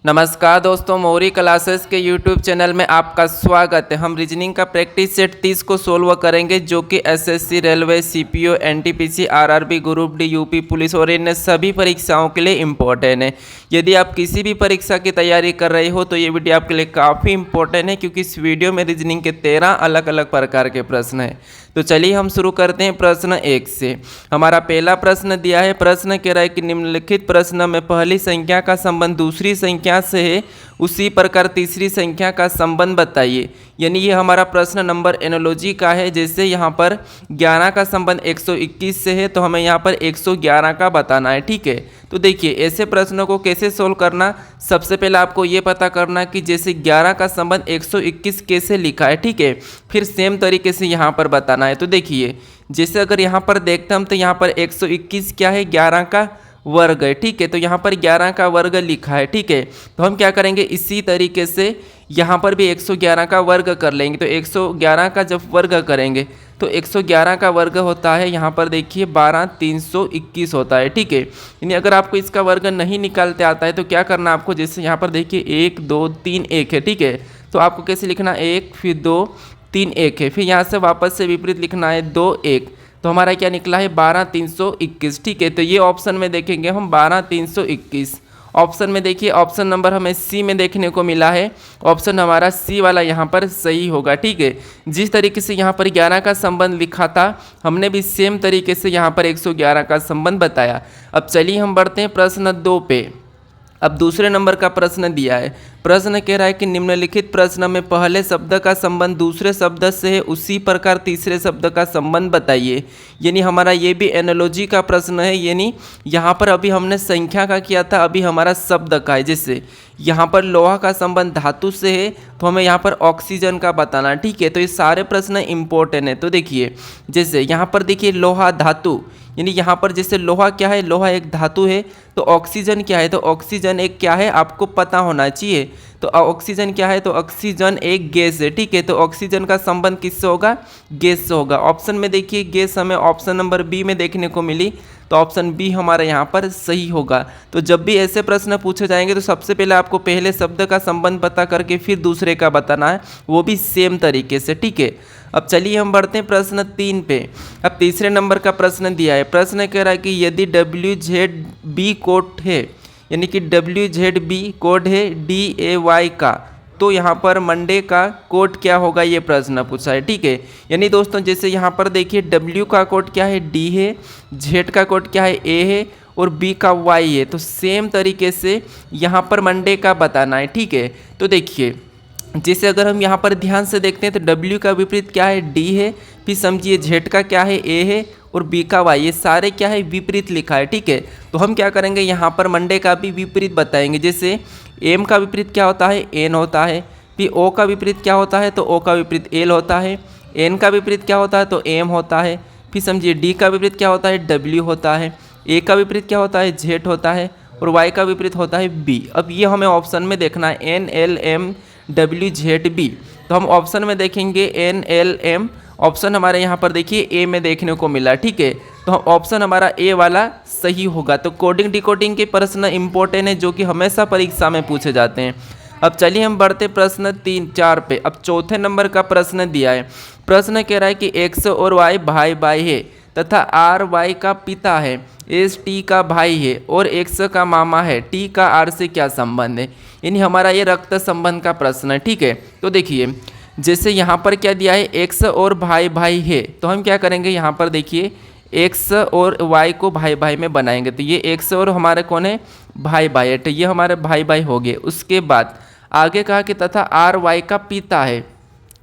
नमस्कार दोस्तों, मौरी क्लासेस के यूट्यूब चैनल में आपका स्वागत है। हम रीजनिंग का प्रैक्टिस सेट 30 को सोल्व करेंगे जो कि SSC, railway, CPO, NTPC, RRB, group D, UP police और इन सभी परीक्षाओं के लिए इम्पोर्टेंट है। यदि आप किसी भी परीक्षा की तैयारी कर रहे हो तो ये वीडियो आपके लिए काफ़ी इंपॉर्टेंट है, क्योंकि इस वीडियो में रीजनिंग के 13 अलग अलग प्रकार के प्रश्न हैं। तो चलिए हम शुरू करते हैं प्रश्न 1 से। हमारा पहला प्रश्न दिया है। प्रश्न कह रहा है कि निम्नलिखित प्रश्न में पहली संख्या का संबंध दूसरी संख्या से है, उसी प्रकार तीसरी संख्या का संबंध बताइए। यानी ये हमारा प्रश्न नंबर एनालॉजी का है। जैसे यहाँ पर 11 का संबंध 121 से है तो हमें यहाँ पर 111 का बताना है। ठीक है, तो देखिए ऐसे प्रश्नों को कैसे सोल्व करना। सबसे पहले आपको ये पता करना कि जैसे 11 का संबंध 121 कैसे लिखा है। ठीक है, फिर सेम तरीके से यहाँ पर बताना है। तो देखिए जैसे अगर यहाँ पर देखते हम तो यहाँ पर 121 क्या है, 11 का वर्ग है। ठीक है, तो यहाँ पर 11 का वर्ग लिखा है। ठीक है, तो हम क्या करेंगे, इसी तरीके से यहाँ पर भी 111 का वर्ग कर लेंगे। तो 111 का जब वर्ग करेंगे तो 111 का वर्ग होता है, यहाँ पर देखिए 12321 होता है। ठीक है, यानी अगर आपको इसका वर्ग नहीं निकालते आता है तो क्या करना आपको, जैसे यहाँ पर देखिए 1 2 3 1 है। ठीक है, तो आपको कैसे लिखना, 1 फिर 2 3 1 है, फिर यहाँ से वापस से विपरीत लिखना है 2 1, तो हमारा क्या निकला है 12321। ठीक है, तो ये ऑप्शन में देखेंगे हम 12321। ऑप्शन में देखिए ऑप्शन नंबर हमें सी में देखने को मिला है। ऑप्शन हमारा सी वाला यहाँ पर सही होगा। ठीक है, जिस तरीके से यहाँ पर 11 का संबंध लिखा था हमने भी सेम तरीके से यहाँ पर 111 का संबंध बताया। अब चलिए हम बढ़ते हैं प्रश्न 2 पे। अब दूसरे नंबर का प्रश्न दिया है। प्रश्न कह रहा है कि निम्नलिखित प्रश्न में पहले शब्द का संबंध दूसरे शब्द से है, उसी प्रकार तीसरे शब्द का संबंध बताइए। यानी हमारा ये भी एनालॉजी का प्रश्न है। यानी यहाँ पर अभी हमने संख्या का किया था, अभी हमारा शब्द का है। जैसे यहाँ पर लोहा का संबंध धातु से है तो हमें यहाँ पर ऑक्सीजन का बताना। ठीक है, तो ये सारे प्रश्न इंपॉर्टेंट है। तो देखिए जैसे यहाँ पर देखिए लोहा धातु, यानी यहाँ पर जैसे लोहा क्या है, लोहा एक धातु है। तो ऑक्सीजन क्या है, तो ऑक्सीजन एक क्या है आपको पता होना चाहिए। तो ऑक्सीजन क्या है, तो ऑक्सीजन एक गैस है। ठीक है, तो ऑक्सीजन का संबंध किससे होगा, गैस से होगा। ऑप्शन में देखिए गैस हमें ऑप्शन नंबर बी में देखने को मिली, तो ऑप्शन बी हमारा यहाँ पर सही होगा। तो जब भी ऐसे प्रश्न पूछे जाएंगे तो सबसे पहले आपको पहले शब्द का संबंध पता करके फिर दूसरे का बताना है, वो भी सेम तरीके से। ठीक है, अब चलिए हम बढ़ते हैं प्रश्न 3 पे। अब तीसरे नंबर का प्रश्न दिया है। प्रश्न कह रहा है कि यदि WZB कोड है, यानी कि WZB कोड है DAY का, तो यहाँ पर मंडे का कोड क्या होगा, ये प्रश्न पूछा है। ठीक है, यानी दोस्तों जैसे यहाँ पर देखिए W का कोड क्या है, D है, Z का कोड क्या है, A है, और B का Y है। तो सेम तरीके से यहाँ पर मंडे का बताना है। ठीक है, तो देखिए जैसे अगर हम यहाँ पर ध्यान से देखते हैं तो W का विपरीत क्या है, D है, फिर समझिए Z का क्या है, A है, और B का Y, ये सारे क्या है विपरीत लिखा है। ठीक है, तो हम क्या करेंगे यहाँ पर मंडे का भी विपरीत बताएंगे। जैसे M का विपरीत क्या होता है, N होता है, फिर O का विपरीत क्या होता है, तो O का विपरीत L होता है, N का विपरीत क्या होता है, तो M होता है, फिर समझिए D का विपरीत क्या होता है, W होता है, A का विपरीत क्या होता है, Z होता है, और Y का विपरीत होता है B। अब ये हमें ऑप्शन में देखना है NLMWZB। तो हम ऑप्शन में देखेंगे NLM, ऑप्शन हमारे यहाँ पर देखिए ए में देखने को मिला। ठीक है, तो हम ऑप्शन हमारा ए वाला सही होगा। तो कोडिंग डिकोडिंग के प्रश्न इंपॉर्टेंट है जो कि हमेशा परीक्षा में पूछे जाते हैं। अब चलिए हम बढ़ते प्रश्न 3-4 पे। अब चौथे नंबर का प्रश्न दिया है। प्रश्न कह रहा है कि X और Y भाई भाई है तथा R Y का पिता है, S T का भाई है और X का मामा है, T का R से क्या संबंध है। यानी हमारा ये रक्त संबंध का प्रश्न है। ठीक है, तो देखिए जैसे यहाँ पर क्या दिया है, X और भाई भाई है, तो हम क्या करेंगे यहाँ पर देखिए X और Y को भाई भाई में बनाएंगे। तो ये X और हमारे कौन है, भाई भाई है, तो ये हमारे भाई भाई हो गए। उसके बाद आगे कहा कि तथा R Y का पिता है,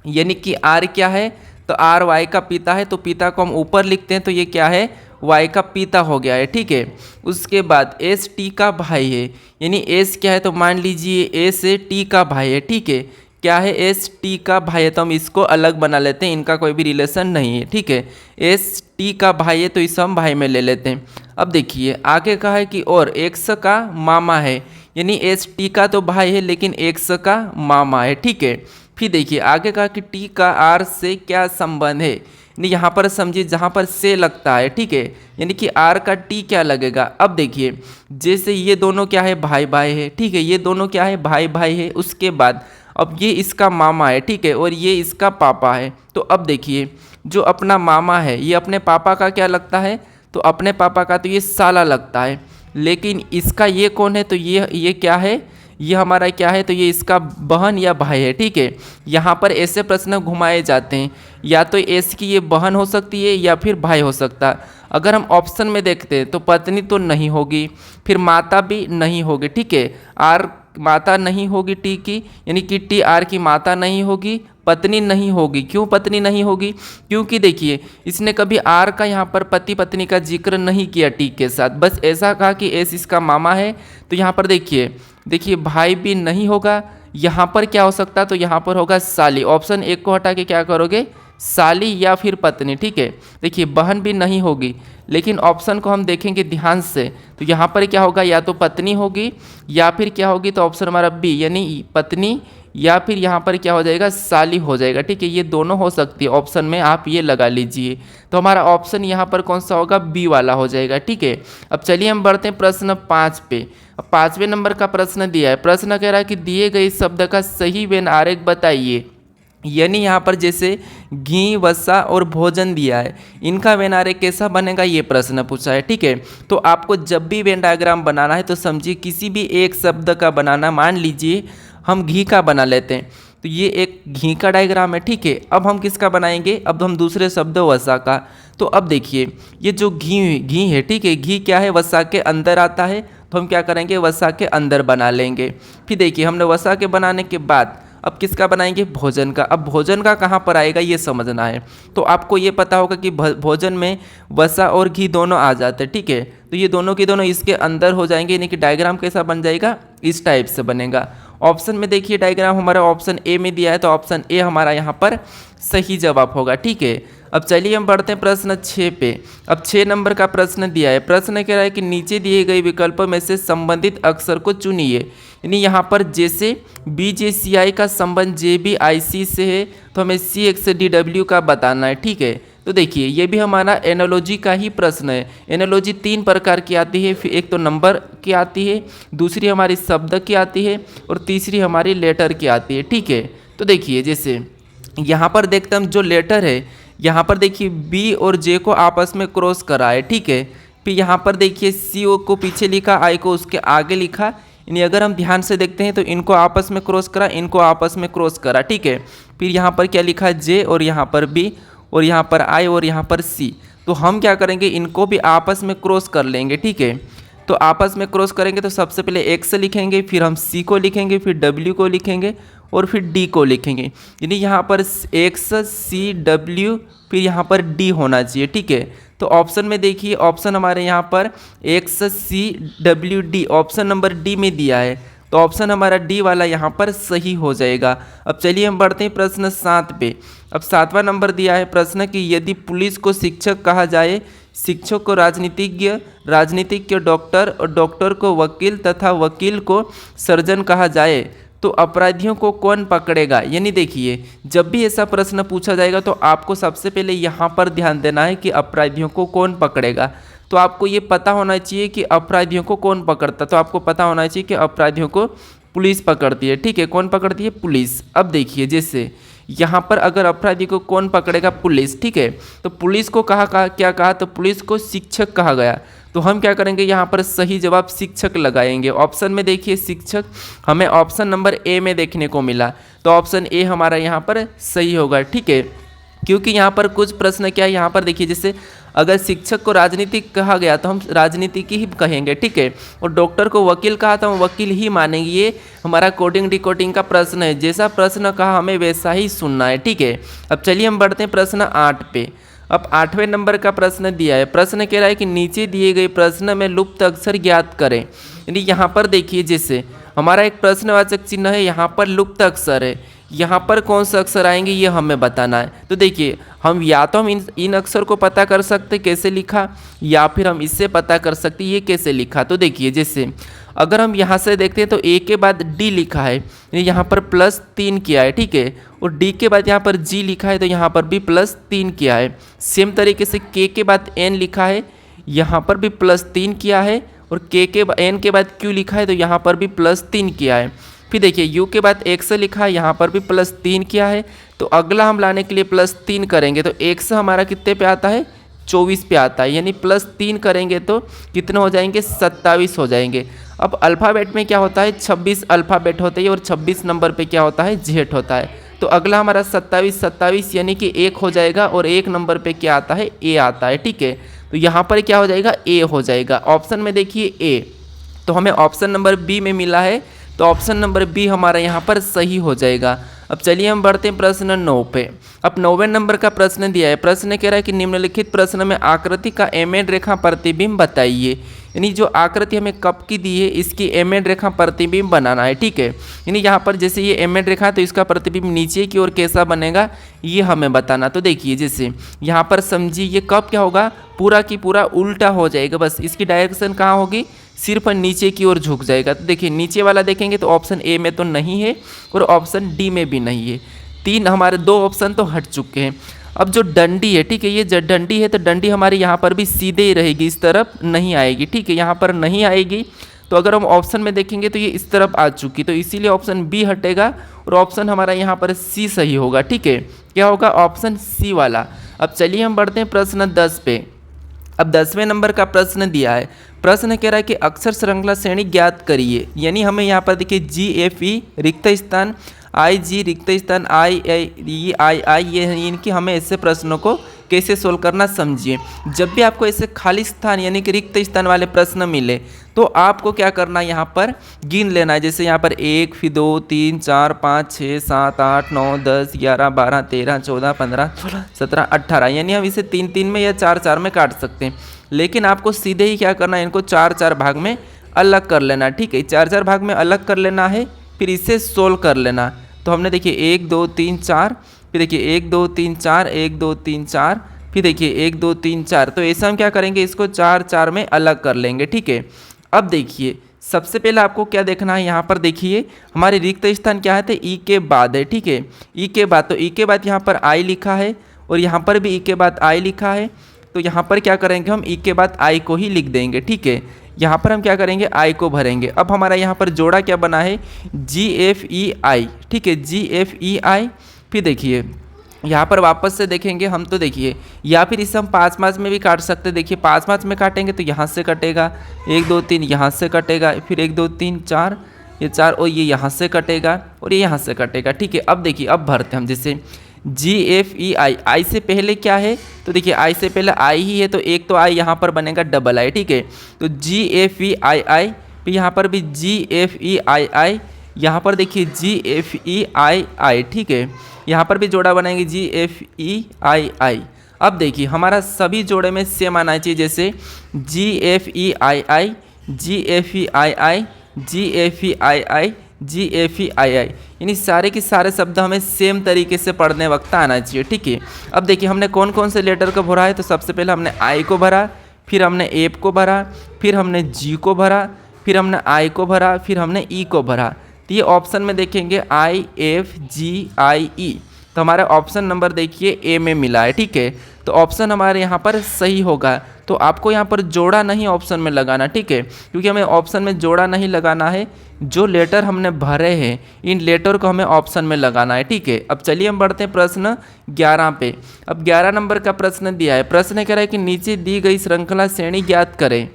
यानी कि R क्या है, तो R Y का पिता है, तो पिता को हम ऊपर लिखते हैं, तो ये क्या है, Y का पिता हो गया है। ठीक है, उसके बाद S T का भाई है, यानी S क्या है, तो मान लीजिए S T का भाई है। ठीक है, क्या है, S T का भाई है, तो हम इसको अलग बना लेते हैं, इनका कोई भी रिलेशन नहीं है। ठीक है, S T का भाई है तो इस हम भाई में ले लेते हैं। अब देखिए आगे कहा है कि और X का मामा है, यानी S T का तो भाई है लेकिन X का मामा है। ठीक है, फिर देखिए आगे कहा कि T का R से क्या संबंध है, यानी यहाँ पर समझिए जहाँ पर से लगता है, ठीक है, यानी कि आर का टी क्या लगेगा। अब देखिए जैसे ये दोनों क्या है, भाई भाई है, ठीक है, ये दोनों क्या है, भाई भाई है। उसके बाद अब ये इसका मामा है, ठीक है, और ये इसका पापा है। तो अब देखिए जो अपना मामा है ये अपने पापा का क्या लगता है, तो अपने पापा का तो ये साला लगता है। लेकिन इसका ये कौन है, तो ये क्या है, ये हमारा क्या है, तो ये इसका बहन या भाई है, ठीक है। यहाँ पर ऐसे प्रश्न घुमाए जाते हैं, या तो ऐसे की ये बहन हो सकती है या फिर भाई हो सकता है। अगर हम ऑप्शन में देखते हैं तो पत्नी तो नहीं होगी, फिर माता भी नहीं होगी, ठीक है, आर माता नहीं होगी टी की, यानी कि टी आर की माता नहीं होगी, पत्नी नहीं होगी। क्यों पत्नी नहीं होगी, क्योंकि देखिए इसने कभी आर का यहाँ पर पति पत्नी का जिक्र नहीं किया टी के साथ, बस ऐसा कहा कि एस इसका मामा है। तो यहाँ पर देखिए भाई भी नहीं होगा, यहाँ पर क्या हो सकता है, तो यहाँ पर होगा साली। ऑप्शन एक को हटा के क्या करोगे, साली या फिर पत्नी, ठीक है। देखिए बहन भी नहीं होगी, लेकिन ऑप्शन को हम देखेंगे ध्यान से, तो यहाँ पर क्या होगा, या तो पत्नी होगी या फिर क्या होगी, तो ऑप्शन हमारा बी यानी पत्नी, या फिर यहाँ पर क्या हो जाएगा, साली हो जाएगा, ठीक है। ये दोनों हो सकती है, ऑप्शन में आप ये लगा लीजिए। तो हमारा ऑप्शन यहाँ पर कौन सा होगा, बी वाला हो जाएगा, ठीक है। अब चलिए हम बढ़ते हैं प्रश्न 5 पे। अब 5वें नंबर का प्रश्न दिया है, प्रश्न कह रहा है कि दिए गए शब्द का सही व्यंजन आरेख बताइए। यानी यहाँ पर जैसे घी, वसा और भोजन दिया है, इनका वेन आरेख कैसा बनेगा, ये प्रश्न पूछा है, ठीक है। तो आपको जब भी वेन डायग्राम बनाना है तो समझिए किसी भी एक शब्द का बनाना, मान लीजिए हम घी का बना लेते हैं, तो ये एक घी का डायग्राम है, ठीक है। अब हम किसका बनाएंगे, अब हम दूसरे शब्द वसा का। तो अब देखिए ये जो घी है, ठीक है, घी क्या है, वसा के अंदर आता है, तो हम क्या करेंगे, वसा के अंदर बना लेंगे। फिर देखिए हमने वसा के बनाने के बाद अब किसका बनाएंगे, भोजन का। अब भोजन का कहाँ पर आएगा ये समझना है। तो आपको ये पता होगा कि भोजन में वसा और घी दोनों आ जाते हैं, ठीक है। तो ये दोनों के दोनों इसके अंदर हो जाएंगे, यानी कि डायग्राम कैसा बन जाएगा, इस टाइप से बनेगा। ऑप्शन में देखिए डायग्राम हमारा ऑप्शन ए में दिया है, तो ऑप्शन ए हमारा यहाँ पर सही जवाब होगा, ठीक है। अब चलिए हम बढ़ते हैं प्रश्न 6 पे। अब 6 नंबर का प्रश्न दिया है, प्रश्न कह रहा है कि नीचे दिए गए विकल्पों में से संबंधित अक्षर को चुनिए। यानी यहाँ पर जैसे BJCI का संबंध JBIC से है, तो हमें CXDW का बताना है, ठीक है। तो देखिए ये भी हमारा एनालॉजी का ही प्रश्न है। एनालॉजी 3 प्रकार की आती है, फिर एक तो नंबर की आती है, दूसरी हमारी शब्द की आती है, और तीसरी हमारी लेटर की आती है, ठीक है। तो देखिए जैसे यहाँ पर देखते हम जो लेटर है, यहाँ पर देखिए B और J को आपस में क्रॉस करा है, ठीक है। फिर यहाँ पर देखिए CO को पीछे लिखा, I को उसके आगे लिखा, यानी अगर हम ध्यान से देखते हैं तो इनको आपस में क्रॉस करा, इनको आपस में क्रॉस करा, ठीक है। फिर यहाँ पर क्या लिखा, J और यहाँ पर B और यहाँ पर I और यहाँ पर C। तो हम क्या करेंगे, इनको भी आपस में क्रॉस कर लेंगे, ठीक है। तो आपस में क्रॉस करेंगे तो सबसे पहले X लिखेंगे, फिर हम C को लिखेंगे, फिर W को लिखेंगे और फिर D को लिखेंगे। यानी यहाँ पर X C W फिर यहाँ पर D होना चाहिए, ठीक है। तो ऑप्शन में देखिए, ऑप्शन हमारे यहाँ पर X C W D, option number D में दिया है, तो ऑप्शन हमारा D वाला यहाँ पर सही हो जाएगा। अब चलिए हम बढ़ते हैं प्रश्न 7 पे। अब 7वां नंबर दिया है प्रश्न कि यदि पुलिस को शिक्षक कहा जाए, शिक्षक को राजनीतिज्ञ, राजनीतिज्ञ को डॉक्टर और डॉक्टर को वकील तथा वकील को सर्जन कहा जाए, तो अपराधियों को कौन पकड़ेगा। यानी देखिए जब भी ऐसा प्रश्न पूछा जाएगा तो आपको सबसे पहले यहाँ पर ध्यान देना है कि अपराधियों को कौन पकड़ेगा। तो आपको ये पता होना चाहिए कि अपराधियों को कौन पकड़ता, तो आपको पता होना चाहिए कि अपराधियों को पुलिस पकड़ती है, ठीक है। कौन पकड़ती है, पुलिस। अब देखिए जैसे यहाँ पर अगर अपराधी को कौन पकड़ेगा, पुलिस, ठीक है। तो पुलिस को क्या कहा, तो पुलिस को शिक्षक कहा गया। तो हम क्या करेंगे, यहाँ पर सही जवाब शिक्षक लगाएंगे। ऑप्शन में देखिए शिक्षक हमें ऑप्शन नंबर ए में देखने को मिला, तो ऑप्शन ए हमारा यहाँ पर सही होगा, ठीक है। क्योंकि यहाँ पर कुछ प्रश्न क्या है, यहाँ पर देखिए जैसे अगर शिक्षक को राजनीतिक कहा गया तो हम राजनीतिक ही कहेंगे, ठीक है। और डॉक्टर को वकील कहा तो हम वकील ही मानेंगे। ये हमारा कोडिंग डिकोडिंग का प्रश्न है, जैसा प्रश्न कहा हमें वैसा ही सुनना है, ठीक है। अब चलिए हम बढ़ते हैं प्रश्न 8 पे। अब 8वें नंबर का प्रश्न दिया है, प्रश्न कह रहा है कि नीचे दिए गए प्रश्न में लुप्त अक्षर ज्ञात करें। यानी यहाँ पर देखिए जैसे हमारा एक प्रश्नवाचक चिन्ह है, यहाँ पर लुप्त अक्षर है, यहाँ पर कौन सा अक्षर आएंगे ये हमें बताना है। तो देखिए हम या तो हम इन अक्षर को पता कर सकते कैसे लिखा, या फिर हम इससे पता कर सकते ये कैसे लिखा। तो देखिए जैसे अगर हम यहाँ से देखते हैं तो ए के बाद डी लिखा है, यानी यहाँ पर +3 किया है, ठीक है। और डी के बाद यहाँ पर जी लिखा है तो यहाँ पर भी +3 किया है। सेम तरीके से के के बाद एन लिखा है, यहाँ पर भी +3 किया है। और एन के बाद क्यू लिखा है तो यहाँ पर भी +3 किया है। फिर देखिए यू के बाद एक्स लिखा है, यहाँ पर भी +3 किया है। तो अगला हम लाने के लिए +3 करेंगे तो एक्स हमारा कितने पे आता है, 24 पे आता है, यानी +3 करेंगे तो कितने हो जाएंगे, 27 हो जाएंगे। अब अल्फ़ाबेट में क्या होता है, 26 अल्फ़ाबेट होते हैं और 26 नंबर पे क्या होता है, जेड होता है। तो अगला हमारा 27 यानी कि 1 हो जाएगा और 1 नंबर पे क्या आता है, ए आता है, ठीक है। तो यहाँ पर क्या हो जाएगा, ए हो जाएगा। ऑप्शन में देखिए ए, तो हमें ऑप्शन नंबर बी में मिला है, तो ऑप्शन नंबर बी हमारा यहाँ पर सही हो जाएगा। अब चलिए हम बढ़ते हैं प्रश्न 9 पे। अब 9वें नंबर का प्रश्न दिया है। प्रश्न कह रहा है कि निम्नलिखित प्रश्न में आकृति का एमेड रेखा प्रतिबिंब बताइए, यानी जो आकृति हमें कप की दी है इसकी एमेड रेखा प्रतिबिंब बनाना है, ठीक है। यानी यहाँ पर जैसे ये एमेड रेखा है तो इसका प्रतिबिंब नीचे की ओर कैसा बनेगा ये हमें बताना। तो देखिए जैसे यहाँ पर समझिए ये कप क्या होगा, पूरा की पूरा उल्टा हो जाएगा, बस इसकी डायरेक्शन कहाँ होगी, सिर्फ नीचे की ओर झुक जाएगा। तो देखिए नीचे वाला देखेंगे तो ऑप्शन ए में तो नहीं है और ऑप्शन डी में भी नहीं है, 3 हमारे 2 ऑप्शन तो हट चुके हैं। अब जो डंडी है, ठीक है, ये जो डंडी है तो डंडी हमारी यहाँ पर भी सीधे ही रहेगी, इस तरफ नहीं आएगी, ठीक है, यहाँ पर नहीं आएगी। तो अगर हम ऑप्शन में देखेंगे तो ये इस तरफ आ चुकी, तो इसीलिए ऑप्शन बी हटेगा और ऑप्शन हमारा यहाँ पर सी सही होगा, ठीक है। क्या होगा, ऑप्शन सी वाला। अब चलिए हम बढ़ते हैं प्रश्न 10 पे। अब 10वें नंबर का प्रश्न दिया है। प्रश्न कह रहा है कि अक्षर श्रृंखला श्रेणी ज्ञात करिए, यानी हमें यहाँ पर देखिए GFE रिक्त स्थान, IG रिक्त स्थान, II ये इनकी हमें ऐसे प्रश्नों को कैसे सोल्व करना समझिए। जब भी आपको ऐसे खाली स्थान यानी कि रिक्त स्थान वाले प्रश्न मिले तो आपको क्या करना है, यहाँ पर गिन लेना है। जैसे यहाँ पर 1, फिर 2, 3, 4, 5, 6, 7, 8, 9, 10, 11, 12, 13, 14, 15, 16, 17, 18, यानी हम इसे 3-3 में या 4-4 में काट सकते हैं। लेकिन आपको सीधे ही क्या करना है, इनको 4-4 भाग में अलग कर लेना, ठीक है। 4-4 भाग में अलग कर लेना है, फिर इसे सोल्व कर लेना। तो हमने देखिए 1, 2, 3, 4, फिर देखिए 1, 2, 3, 4, 1, 2, 3, 4, फिर देखिए 1, 2, 3, 4। तो ऐसा हम क्या करेंगे, इसको 4-4 में अलग कर लेंगे, ठीक है। अब देखिए सबसे पहले आपको क्या देखना है, यहाँ पर देखिए हमारे रिक्त स्थान क्या है, तो ई के बाद है, ठीक है, ई के बाद। तो ई के बाद यहाँ पर आई लिखा है और यहाँ पर भी ई के बाद आई लिखा है। तो यहाँ पर क्या करेंगे, हम ई के बाद आई को ही लिख देंगे, ठीक है। यहाँ पर हम क्या करेंगे, आई को भरेंगे। अब हमारा यहाँ पर जोड़ा क्या बना है, GFEI, ठीक है, GFEI। फिर देखिए यहाँ पर वापस से देखेंगे हम, तो देखिए या फिर इसे हम 5-5 में भी काट सकते हैं। देखिए 5-5 में काटेंगे तो यहाँ से कटेगा, 1, 2, 3 यहाँ से कटेगा, फिर 1, 2, 3, 4, ये 4 और ये यहाँ से कटेगा और ये यहाँ से कटेगा, ठीक है। अब देखिए अब भरते हैं हम, जैसे GFEI, आई से पहले क्या है, तो देखिए आई से पहले आई ही है, तो एक तो आई यहाँ पर बनेगा डबल आई, ठीक है। तो GFEII, फिर यहाँ पर भी GFEII, यहाँ पर देखिए GFEII, ठीक है। यहाँ पर भी जोड़ा बनाएंगे GFEII। अब देखिए हमारा सभी जोड़े में सेम आना चाहिए, जैसे GFEII, GFEII, GFEII, GFEII, यानी सारे के सारे शब्द हमें सेम तरीके से पढ़ने वक्त आना चाहिए, ठीक है। अब देखिए हमने कौन कौन से लेटर को भरा है, तो सबसे पहले हमने आई को भरा, फिर हमने एफ को भरा, फिर हमने जी को भरा, फिर हमने आई को भरा, फिर हमने ई को भरा। तो ये ऑप्शन में देखेंगे IFGIE, तो हमारा ऑप्शन नंबर देखिए ए में मिला है, ठीक है। तो ऑप्शन हमारे यहाँ पर सही होगा। तो आपको यहाँ पर जोड़ा नहीं ऑप्शन में लगाना, ठीक है, क्योंकि हमें ऑप्शन में जोड़ा नहीं लगाना है, जो लेटर हमने भरे हैं इन लेटर को हमें ऑप्शन में लगाना है, ठीक है। अब चलिए हम बढ़ते हैं प्रश्न 11 पे। अब 11 नंबर का प्रश्न दिया है। प्रश्न कह रहा है कि नीचे दी गई श्रृंखला श्रेणी ज्ञात करें,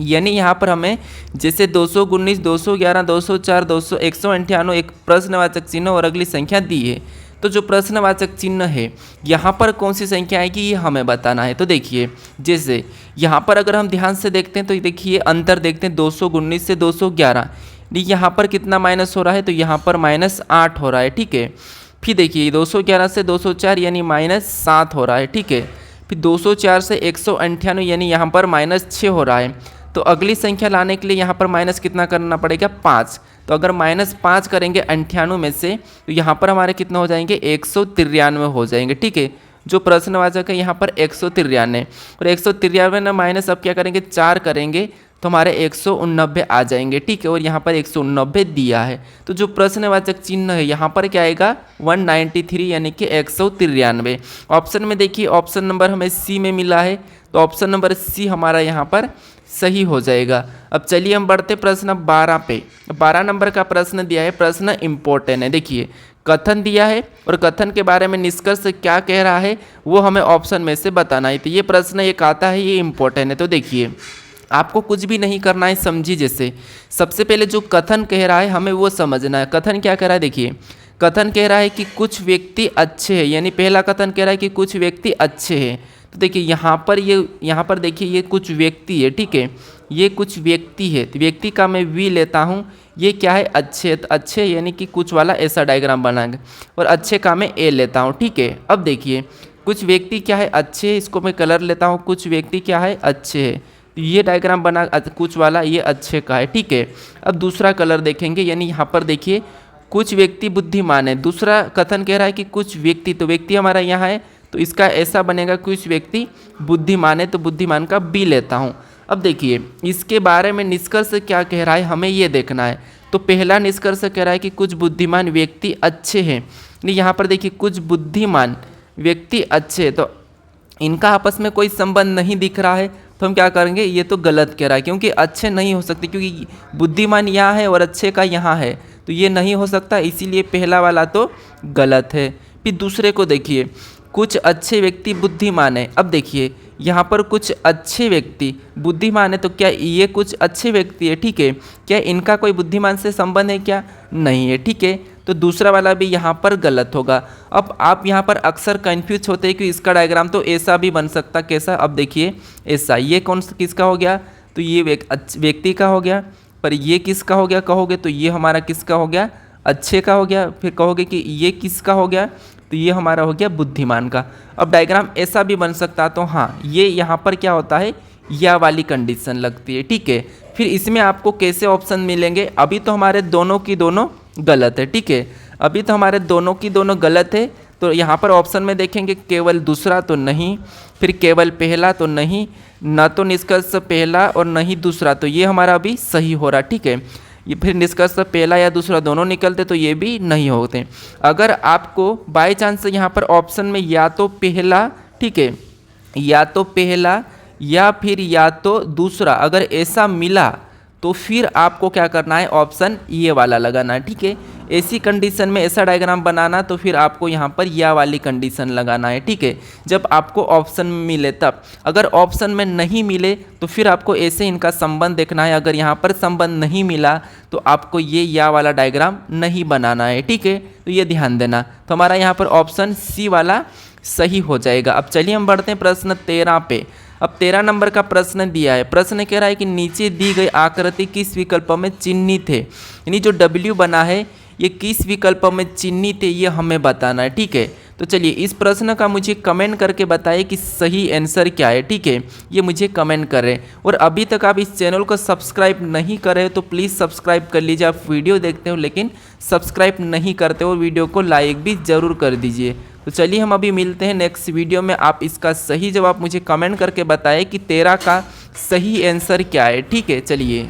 यानी यहाँ पर हमें जैसे 219, 211, 204, 198 एक प्रश्नवाचक चिन्ह और अगली संख्या दी है। तो जो प्रश्नवाचक चिन्ह है यहाँ पर कौन सी संख्या आएगी ये हमें बताना है। तो देखिए जैसे यहाँ पर अगर हम ध्यान से देखते हैं तो देखिए अंतर देखते हैं 219 से 211, यहाँ पर कितना माइनस हो रहा है, तो यहाँ पर -8 हो रहा है, ठीक है। फिर देखिए 211 से 204 यानी -7 हो रहा है, ठीक है। फिर 204 से 198 यानी यहाँ पर -6 हो रहा है। तो अगली संख्या लाने के लिए यहाँ पर माइनस कितना करना पड़ेगा, 5। तो अगर -5 करेंगे 98 में से तो यहाँ पर हमारे कितना हो जाएंगे, 193 हो जाएंगे, ठीक है। जो प्रश्नवाचक है यहाँ पर 193 और 193 में माइनस अब क्या करेंगे, 4 करेंगे तो हमारे 189 आ जाएंगे, ठीक है। और यहाँ पर 189 दिया है, तो जो प्रश्नवाचक चिन्ह है यहाँ पर क्या आएगा 193 यानी कि 193। ऑप्शन में देखिए ऑप्शन नंबर हमें सी में मिला है, तो ऑप्शन नंबर सी हमारा यहाँ पर सही हो जाएगा। अब चलिए हम बढ़ते प्रश्न 12 पे। 12 नंबर का प्रश्न दिया है, प्रश्न इम्पोर्टेंट है। देखिए कथन दिया है और कथन के बारे में निष्कर्ष क्या कह रहा है वो हमें ऑप्शन में से बताना है। तो ये प्रश्न एक आता है, ये इम्पोर्टेंट है। तो देखिए आपको कुछ भी नहीं करना है, समझी जैसे सबसे पहले जो कथन कह रहा है हमें वो समझना है। कथन क्या कह रहा है, देखिए कथन कह रहा है कि कुछ व्यक्ति अच्छे हैं, यानी पहला कथन कह रहा है कि कुछ व्यक्ति अच्छे हैं। तो देखिए यहाँ पर देखिए ये कुछ व्यक्ति है, ठीक है, ये कुछ व्यक्ति है। तो व्यक्ति का मैं वी लेता हूँ, ये क्या है अच्छे, तो अच्छे यानी कि कुछ वाला ऐसा डायग्राम बनाएंगे, और अच्छे का मैं ए लेता हूँ, ठीक है। अब देखिए कुछ व्यक्ति क्या है अच्छे, इसको मैं कलर लेता हूँ, कुछ व्यक्ति क्या है अच्छे है, तो ये डायग्राम बना कुछ वाला ये अच्छे का है, ठीक है। अब दूसरा कलर देखेंगे, यानी यहाँ पर देखिए कुछ व्यक्ति बुद्धिमान है। दूसरा कथन कह रहा है कि कुछ व्यक्ति, तो व्यक्ति हमारा यहाँ है, तो इसका ऐसा बनेगा कुछ व्यक्ति बुद्धिमान है, तो बुद्धिमान का बी लेता हूँ। अब देखिए इसके बारे में निष्कर्ष क्या कह रहा है हमें ये देखना है। तो पहला निष्कर्ष कह रहा है कि कुछ बुद्धिमान व्यक्ति अच्छे हैं, यहाँ पर देखिए कुछ बुद्धिमान व्यक्ति अच्छे, तो इनका आपस में कोई संबंध नहीं दिख रहा है, तो हम क्या करेंगे, ये तो गलत कह रहा है, क्योंकि अच्छे नहीं हो सकते, क्योंकि बुद्धिमान यहाँ है और अच्छे का यहाँ है, तो ये नहीं हो सकता, इसीलिए पहला वाला तो गलत है। फिर दूसरे को देखिए कुछ अच्छे व्यक्ति बुद्धिमान है। अब देखिए यहाँ पर कुछ अच्छे व्यक्ति बुद्धिमान है, तो क्या ये कुछ अच्छे व्यक्ति है, ठीक है, क्या इनका कोई बुद्धिमान से संबंध है, क्या नहीं है, ठीक है। तो दूसरा वाला भी यहाँ पर गलत होगा। अब आप यहाँ पर अक्सर कंफ्यूज होते हैं कि इसका डायग्राम तो ऐसा भी बन सकता, कैसा, अब देखिए ऐसा, ये कौन सा किसका हो गया, तो ये व्यक्ति का हो गया, पर ये किसका हो गया कहोगे, तो ये हमारा किसका हो गया अच्छे का हो गया। फिर कहोगे कि ये किसका हो गया, तो ये हमारा हो गया बुद्धिमान का। अब डायग्राम ऐसा भी बन सकता, तो हाँ ये यहाँ पर क्या होता है या वाली कंडीशन लगती है, ठीक है। फिर इसमें आपको कैसे ऑप्शन मिलेंगे, अभी तो हमारे दोनों की दोनों गलत है, ठीक है, अभी तो हमारे दोनों की दोनों गलत है। तो यहाँ पर ऑप्शन में देखेंगे केवल दूसरा तो नहीं, फिर केवल पहला तो नहीं, न तो निष्कर्ष पहला और न ही दूसरा, तो ये हमारा अभी सही हो रहा, ठीक है। ये फिर निष्कर्ष पहला या दूसरा दोनों निकलते तो ये भी नहीं होते। अगर आपको बाय चांस यहाँ पर ऑप्शन में या तो पहला, ठीक है, या तो पहला या फिर या तो दूसरा अगर ऐसा मिला, तो फिर आपको क्या करना है, ऑप्शन ये वाला लगाना है, ठीक है। ऐसी कंडीशन में ऐसा डायग्राम बनाना, तो फिर आपको यहाँ पर या वाली कंडीशन लगाना है, ठीक है, जब आपको ऑप्शन मिले तब। अगर ऑप्शन में नहीं मिले तो फिर आपको ऐसे इनका संबंध देखना है। अगर यहाँ पर संबंध नहीं मिला तो आपको ये या वाला डायग्राम नहीं बनाना है, ठीक है, तो ये ध्यान देना। तो हमारा यहाँ पर ऑप्शन सी वाला सही हो जाएगा। अब चलिए हम बढ़ते हैं प्रश्न 13 पे। अब 13 नंबर का प्रश्न दिया है, प्रश्न कह रहा है कि नीचे दी गई आकृति किस विकल्प में चिन्हित है, यानी जो W बना है ये किस विकल्प में चिन्हित है, ये हमें बताना है, ठीक है। तो चलिए इस प्रश्न का मुझे कमेंट करके बताइए कि सही आंसर क्या है, ठीक है, ये मुझे कमेंट करें। और अभी तक आप इस चैनल को सब्सक्राइब नहीं करे तो प्लीज़ सब्सक्राइब कर लीजिए। आप वीडियो देखते हो लेकिन सब्सक्राइब नहीं करते हो, वीडियो को लाइक भी ज़रूर कर दीजिए। तो चलिए हम अभी मिलते हैं नेक्स्ट वीडियो में। आप इसका सही जवाब मुझे कमेंट करके बताएं कि 13 का सही आंसर क्या है, ठीक है, चलिए।